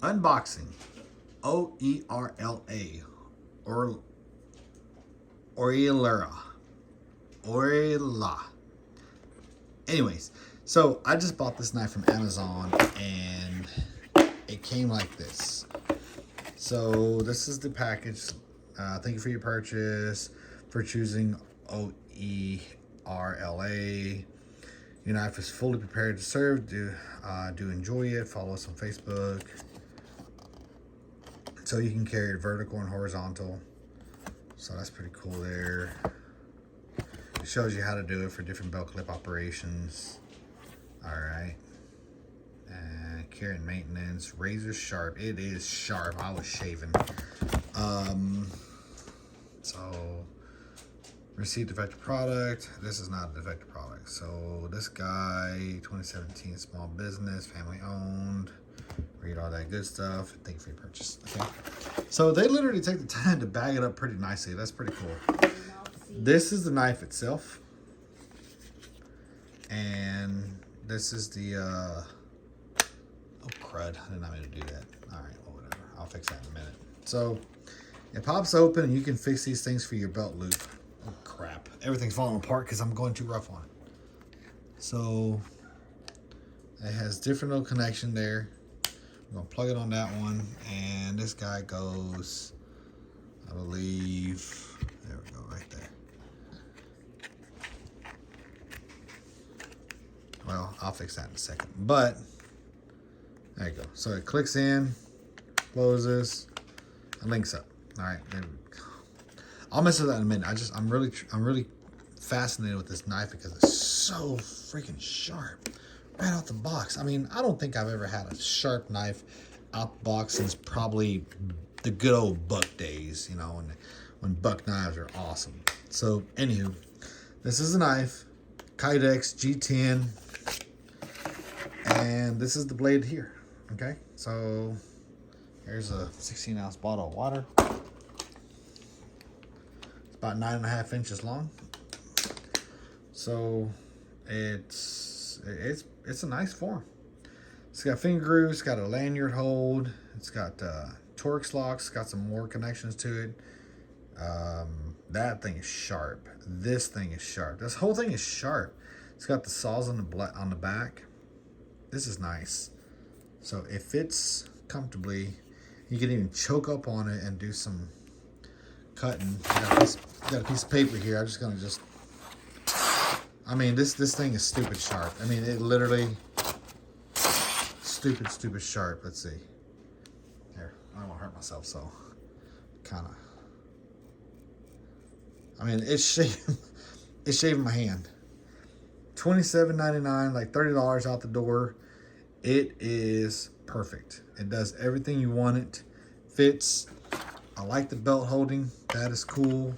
Unboxing. Oerla. Oerla. Anyways, so I just bought this knife from Amazon and it came like this. So this is the package. Thank you for your purchase, for choosing Oerla. Your knife is fully prepared to serve. Do enjoy it. Follow us on Facebook. So you can carry it vertical and horizontal. So that's pretty cool there. It shows you how to do it for different belt clip operations. Alright. And care and maintenance. Razor sharp. It is sharp. I was shaving. So receipt defective product. This is not a defective product. So this guy, 2017 small business, family owned. Read all that good stuff. Thank you for your purchase. Okay. So they literally take the time to bag it up pretty nicely. That's pretty cool. This is the knife itself. And this is the oh crud. I did not mean to do that. Alright, well whatever. I'll fix that in a minute. So it pops open and you can fix these things for your belt loop. Oh crap. Everything's falling apart because I'm going too rough on it. So it has different little connection there. I'm gonna plug it on that one, and this guy goes, I believe, there we go, right there. Well, I'll fix that in a second, but there you go. So it clicks in, closes, and links up. All right, there we go. I'll mess with that in a minute. I'm really fascinated with this knife because it's so freaking sharp. Right out the box. I mean, I don't think I've ever had a sharp knife out the box since probably the good old buck days, you know, when buck knives are awesome. So, anywho, this is a knife, Kydex G10, and this is the blade here, okay? So, here's a 16-ounce bottle of water. It's about 9.5 inches long. So, it's a nice form. It's got finger grooves, it's got a lanyard hold, it's got Torx locks, got some more connections to it. That thing is sharp. This thing is sharp. This whole thing is sharp. It's got the saws on the back. This is nice. So it fits comfortably. You can even choke up on it and do some cutting. Got a piece of paper here. I'm just gonna I mean, this thing is stupid sharp. I mean, it literally stupid sharp. Let's see. Here, I don't want to hurt myself, so kind of. I mean, it's shaving my hand. $27.99, like $30 out the door. It is perfect. It does everything you want it. Fits. I like the belt holding. That is cool.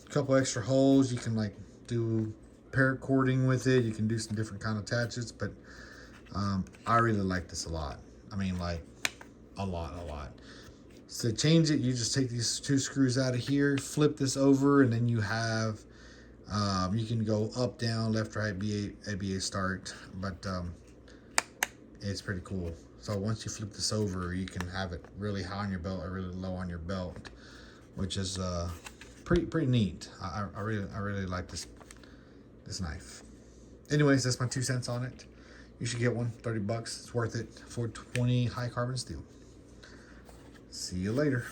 Couple extra holes. You can like do paracording with it. You can do some different kind of attachments, but I really like this a lot. I mean, like a lot. So to change it, you just take these two screws out of here, flip this over, and then you have you can go up, down, left, right, ABA start, but it's pretty cool. So once you flip this over, you can have it really high on your belt or really low on your belt, which is pretty neat. I really like this knife. Anyways, that's my 2 cents on it. You should get one. $30. It's worth it for 20 high carbon steel. See you later.